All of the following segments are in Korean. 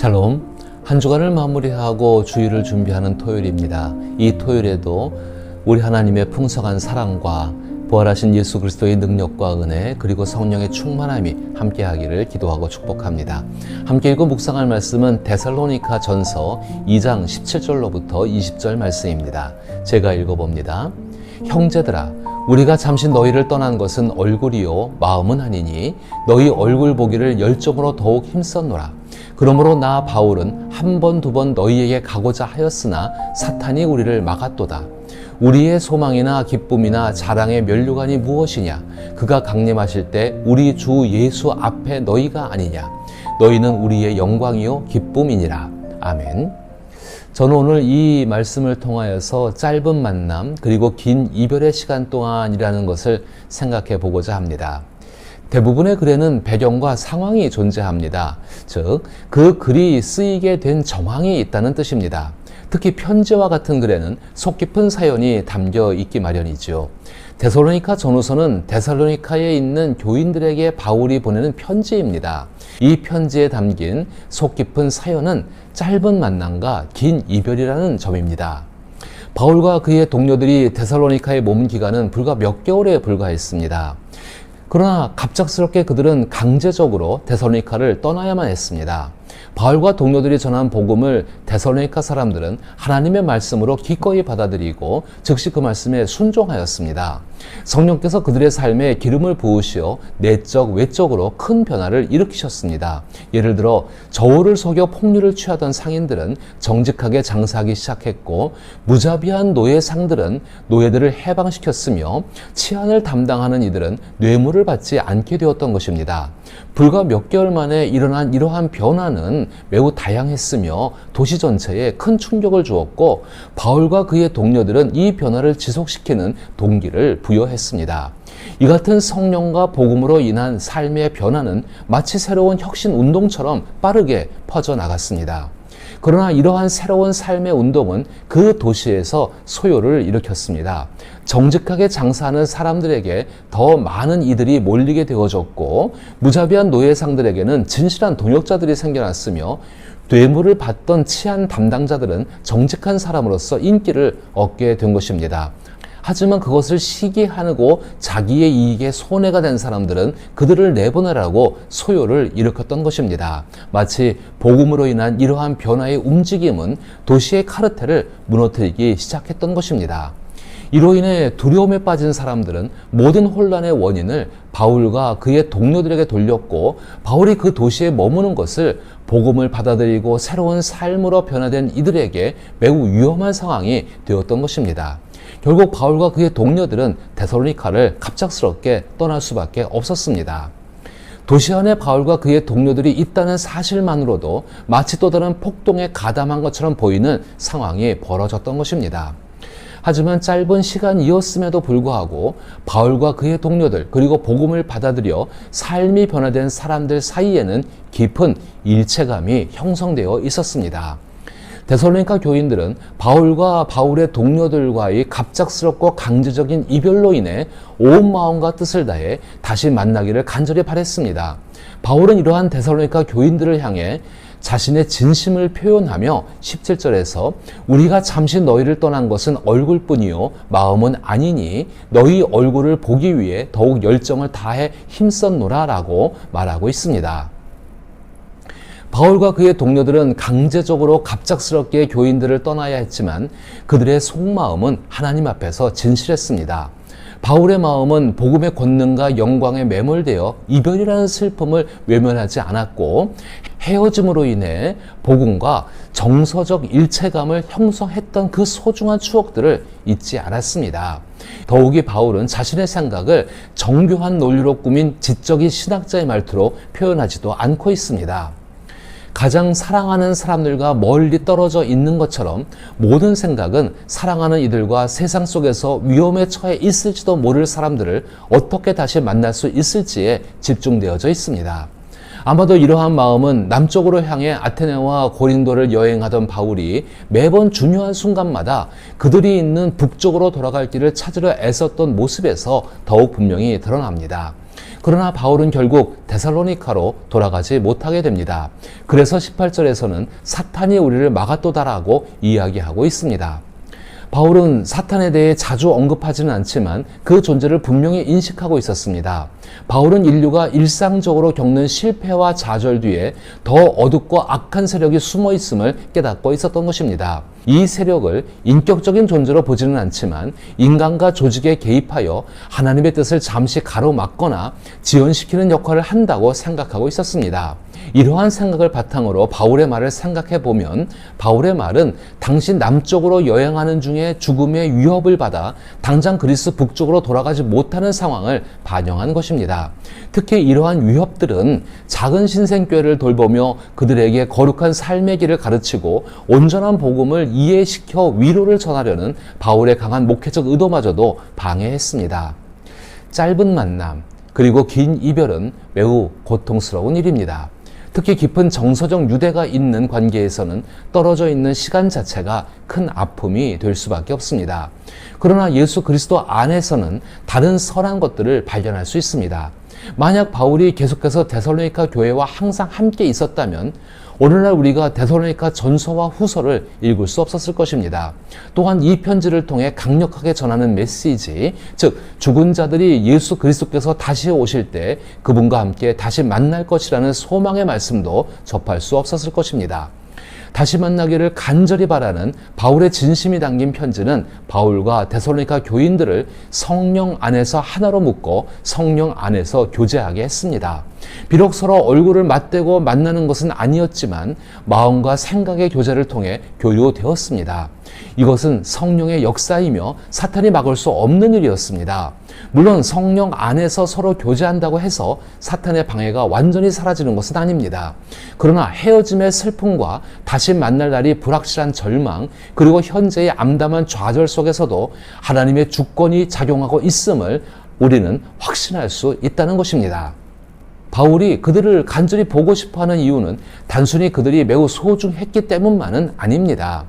샬롬. 한 주간을 마무리하고 주일을 준비하는 토요일입니다. 이 토요일에도 우리 하나님의 풍성한 사랑과 부활하신 예수 그리스도의 능력과 은혜 그리고 성령의 충만함이 함께하기를 기도하고 축복합니다. 함께 읽고 묵상할 말씀은 데살로니가 전서 2장 17절로부터 20절 말씀입니다. 제가 읽어봅니다. 형제들아, 우리가 잠시 너희를 떠난 것은 얼굴이요 마음은 아니니 너희 얼굴 보기를 열정으로 더욱 힘썼노라. 그러므로 나 바울은 한 번 두 번 너희에게 가고자 하였으나 사탄이 우리를 막았도다. 우리의 소망이나 기쁨이나 자랑의 면류관이 무엇이냐? 그가 강림하실 때 우리 주 예수 앞에 너희가 아니냐? 너희는 우리의 영광이요 기쁨이니라. 아멘. 저는 오늘 이 말씀을 통하여서 짧은 만남 그리고 긴 이별의 시간 동안이라는 것을 생각해 보고자 합니다. 대부분의 글에는 배경과 상황이 존재합니다. 즉, 그 글이 쓰이게 된 정황이 있다는 뜻입니다. 특히 편지와 같은 글에는 속 깊은 사연이 담겨 있기 마련이죠. 데살로니가 전후서는 데살로니가에 있는 교인들에게 바울이 보내는 편지입니다. 이 편지에 담긴 속 깊은 사연은 짧은 만남과 긴 이별이라는 점입니다. 바울과 그의 동료들이 데살로니가에 머문 기간은 불과 몇 개월에 불과했습니다. 그러나 갑작스럽게 그들은 강제적으로 데살로니가를 떠나야만 했습니다. 바울과 동료들이 전한 복음을 데살로니가 사람들은 하나님의 말씀으로 기꺼이 받아들이고 즉시 그 말씀에 순종하였습니다. 성령께서 그들의 삶에 기름을 부으시어 내적, 외적으로 큰 변화를 일으키셨습니다. 예를 들어 저울을 속여 폭류를 취하던 상인들은 정직하게 장사하기 시작했고, 무자비한 노예상들은 노예들을 해방시켰으며, 치안을 담당하는 이들은 뇌물을 받지 않게 되었던 것입니다. 불과 몇 개월 만에 일어난 이러한 변화는 매우 다양했으며 도시 전체에 큰 충격을 주었고, 바울과 그의 동료들은 이 변화를 지속시키는 동기를 부여했습니다. 이 같은 성령과 복음으로 인한 삶의 변화는 마치 새로운 혁신 운동처럼 빠르게 퍼져나갔습니다. 그러나 이러한 새로운 삶의 운동은 그 도시에서 소요를 일으켰습니다. 정직하게 장사하는 사람들에게 더 많은 이들이 몰리게 되어졌고, 무자비한 노예상들에게는 진실한 동역자들이 생겨났으며, 뇌물을 받던 치안 담당자들은 정직한 사람으로서 인기를 얻게 된 것입니다. 하지만 그것을 시기하고 자기의 이익에 손해가 된 사람들은 그들을 내보내라고 소요를 일으켰던 것입니다. 마치 복음으로 인한 이러한 변화의 움직임은 도시의 카르텔을 무너뜨리기 시작했던 것입니다. 이로 인해 두려움에 빠진 사람들은 모든 혼란의 원인을 바울과 그의 동료들에게 돌렸고, 바울이 그 도시에 머무는 것을 복음을 받아들이고 새로운 삶으로 변화된 이들에게 매우 위험한 상황이 되었던 것입니다. 결국 바울과 그의 동료들은 데살로니가를 갑작스럽게 떠날 수밖에 없었습니다. 도시 안에 바울과 그의 동료들이 있다는 사실만으로도 마치 또 다른 폭동에 가담한 것처럼 보이는 상황이 벌어졌던 것입니다. 하지만 짧은 시간이었음에도 불구하고 바울과 그의 동료들 그리고 복음을 받아들여 삶이 변화된 사람들 사이에는 깊은 일체감이 형성되어 있었습니다. 데살로니가 교인들은 바울과 바울의 동료들과의 갑작스럽고 강제적인 이별로 인해 온 마음과 뜻을 다해 다시 만나기를 간절히 바랬습니다. 바울은 이러한 데살로니가 교인들을 향해 자신의 진심을 표현하며 17절에서 우리가 잠시 너희를 떠난 것은 얼굴뿐이요 마음은 아니니 너희 얼굴을 보기 위해 더욱 열정을 다해 힘썼노라 라고 말하고 있습니다. 바울과 그의 동료들은 강제적으로 갑작스럽게 교인들을 떠나야 했지만 그들의 속마음은 하나님 앞에서 진실했습니다. 바울의 마음은 복음의 권능과 영광에 매몰되어 이별이라는 슬픔을 외면하지 않았고, 헤어짐으로 인해 복음과 정서적 일체감을 형성했던 그 소중한 추억들을 잊지 않았습니다. 더욱이 바울은 자신의 생각을 정교한 논리로 꾸민 지적인 신학자의 말투로 표현하지도 않고 있습니다. 가장 사랑하는 사람들과 멀리 떨어져 있는 것처럼 모든 생각은 사랑하는 이들과 세상 속에서 위험에 처해 있을지도 모를 사람들을 어떻게 다시 만날 수 있을지에 집중되어져 있습니다. 아마도 이러한 마음은 남쪽으로 향해 아테네와 고린도를 여행하던 바울이 매번 중요한 순간마다 그들이 있는 북쪽으로 돌아갈 길을 찾으려 애썼던 모습에서 더욱 분명히 드러납니다. 그러나 바울은 결국 데살로니카로 돌아가지 못하게 됩니다. 그래서 18절에서는 사탄이 우리를 막았도다라고 이야기하고 있습니다. 바울은 사탄에 대해 자주 언급하지는 않지만 그 존재를 분명히 인식하고 있었습니다. 바울은 인류가 일상적으로 겪는 실패와 좌절 뒤에 더 어둡고 악한 세력이 숨어 있음을 깨닫고 있었던 것입니다. 이 세력을 인격적인 존재로 보지는 않지만 인간과 조직에 개입하여 하나님의 뜻을 잠시 가로막거나 지연시키는 역할을 한다고 생각하고 있었습니다. 이러한 생각을 바탕으로 바울의 말을 생각해 보면 바울의 말은 당시 남쪽으로 여행하는 중에 죽음의 위협을 받아 당장 그리스 북쪽으로 돌아가지 못하는 상황을 반영한 것입니다. 특히 이러한 위협들은 작은 신생교회를 돌보며 그들에게 거룩한 삶의 길을 가르치고 온전한 복음을 이해시켜 위로를 전하려는 바울의 강한 목회적 의도마저도 방해했습니다. 짧은 만남 그리고 긴 이별은 매우 고통스러운 일입니다. 특히 깊은 정서적 유대가 있는 관계에서는 떨어져 있는 시간 자체가 큰 아픔이 될 수밖에 없습니다. 그러나 예수 그리스도 안에서는 다른 선한 것들을 발견할 수 있습니다. 만약 바울이 계속해서 데살로니가 교회와 항상 함께 있었다면 오늘날 우리가 데살로니가 전서와 후서를 읽을 수 없었을 것입니다. 또한 이 편지를 통해 강력하게 전하는 메시지, 즉 죽은 자들이 예수 그리스도께서 다시 오실 때 그분과 함께 다시 만날 것이라는 소망의 말씀도 접할 수 없었을 것입니다. 다시 만나기를 간절히 바라는 바울의 진심이 담긴 편지는 바울과 데살로니가 교인들을 성령 안에서 하나로 묶어 성령 안에서 교제하게 했습니다. 비록 서로 얼굴을 맞대고 만나는 것은 아니었지만 마음과 생각의 교제를 통해 교류되었습니다. 이것은 성령의 역사이며 사탄이 막을 수 없는 일이었습니다. 물론 성령 안에서 서로 교제한다고 해서 사탄의 방해가 완전히 사라지는 것은 아닙니다. 그러나 헤어짐의 슬픔과 다시 만날 날이 불확실한 절망, 그리고 현재의 암담한 좌절 속에서도 하나님의 주권이 작용하고 있음을 우리는 확신할 수 있다는 것입니다. 바울이 그들을 간절히 보고 싶어하는 이유는 단순히 그들이 매우 소중했기 때문만은 아닙니다.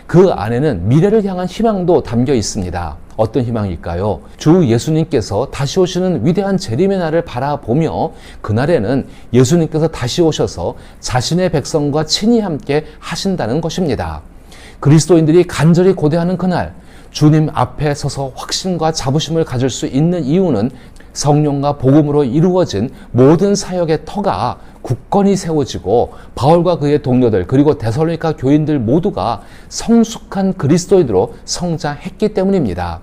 그 안에는 미래를 향한 희망도 담겨 있습니다. 어떤 희망일까요? 주 예수님께서 다시 오시는 위대한 재림의 날을 바라보며 그날에는 예수님께서 다시 오셔서 자신의 백성과 친히 함께 하신다는 것입니다. 그리스도인들이 간절히 고대하는 그날, 주님 앞에 서서 확신과 자부심을 가질 수 있는 이유는 성령과 복음으로 이루어진 모든 사역의 터가 굳건히 세워지고 바울과 그의 동료들 그리고 데살로니가 교인들 모두가 성숙한 그리스도인으로 성장했기 때문입니다.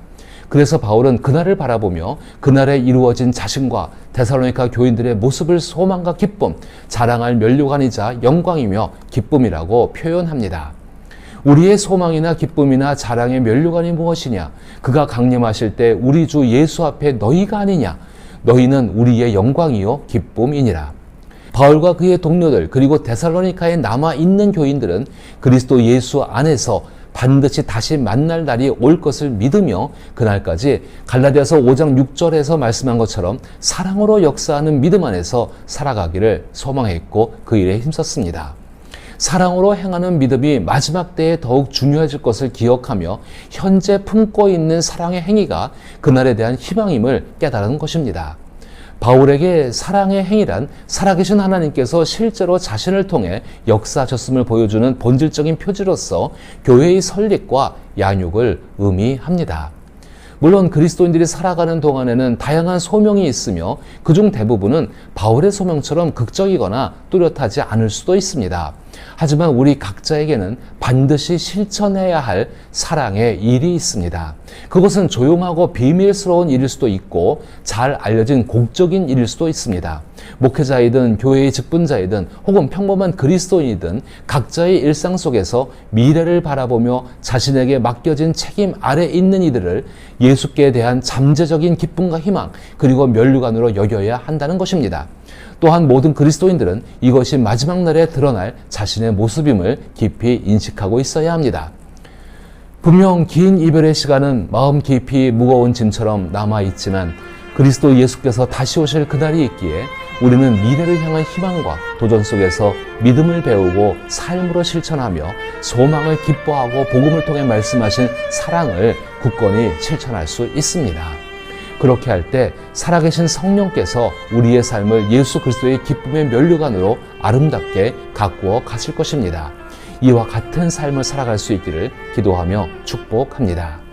그래서 바울은 그날을 바라보며 그날에 이루어진 자신과 데살로니가 교인들의 모습을 소망과 기쁨, 자랑할 면류관이자 영광이며 기쁨이라고 표현합니다. 우리의 소망이나 기쁨이나 자랑의 면류관이 무엇이냐? 그가 강림하실 때 우리 주 예수 앞에 너희가 아니냐? 너희는 우리의 영광이요 기쁨이니라. 바울과 그의 동료들 그리고 데살로니가에 남아있는 교인들은 그리스도 예수 안에서 반드시 다시 만날 날이 올 것을 믿으며 그날까지 갈라디아서 5장 6절에서 말씀한 것처럼 사랑으로 역사하는 믿음 안에서 살아가기를 소망했고 그 일에 힘썼습니다. 사랑으로 행하는 믿음이 마지막 때에 더욱 중요해질 것을 기억하며 현재 품고 있는 사랑의 행위가 그날에 대한 희망임을 깨달은 것입니다. 바울에게 사랑의 행위란 살아계신 하나님께서 실제로 자신을 통해 역사하셨음을 보여주는 본질적인 표지로서 교회의 설립과 양육을 의미합니다. 물론 그리스도인들이 살아가는 동안에는 다양한 소명이 있으며 그중 대부분은 바울의 소명처럼 극적이거나 뚜렷하지 않을 수도 있습니다. 하지만 우리 각자에게는 반드시 실천해야 할 사랑의 일이 있습니다. 그것은 조용하고 비밀스러운 일일 수도 있고 잘 알려진 공적인 일일 수도 있습니다. 목회자이든 교회의 직분자이든 혹은 평범한 그리스도인이든 각자의 일상 속에서 미래를 바라보며 자신에게 맡겨진 책임 아래 있는 이들을 예수께 대한 잠재적인 기쁨과 희망 그리고 면류관으로 여겨야 한다는 것입니다. 또한 모든 그리스도인들은 이것이 마지막 날에 드러날 자신의 모습임을 깊이 인식하고 있어야 합니다. 분명 긴 이별의 시간은 마음 깊이 무거운 짐처럼 남아있지만 그리스도 예수께서 다시 오실 그날이 있기에 우리는 미래를 향한 희망과 도전 속에서 믿음을 배우고 삶으로 실천하며 소망을 기뻐하고 복음을 통해 말씀하신 사랑을 굳건히 실천할 수 있습니다. 그렇게 할 때 살아계신 성령께서 우리의 삶을 예수 그리스도의 기쁨의 면류관으로 아름답게 가꾸어 가실 것입니다. 이와 같은 삶을 살아갈 수 있기를 기도하며 축복합니다.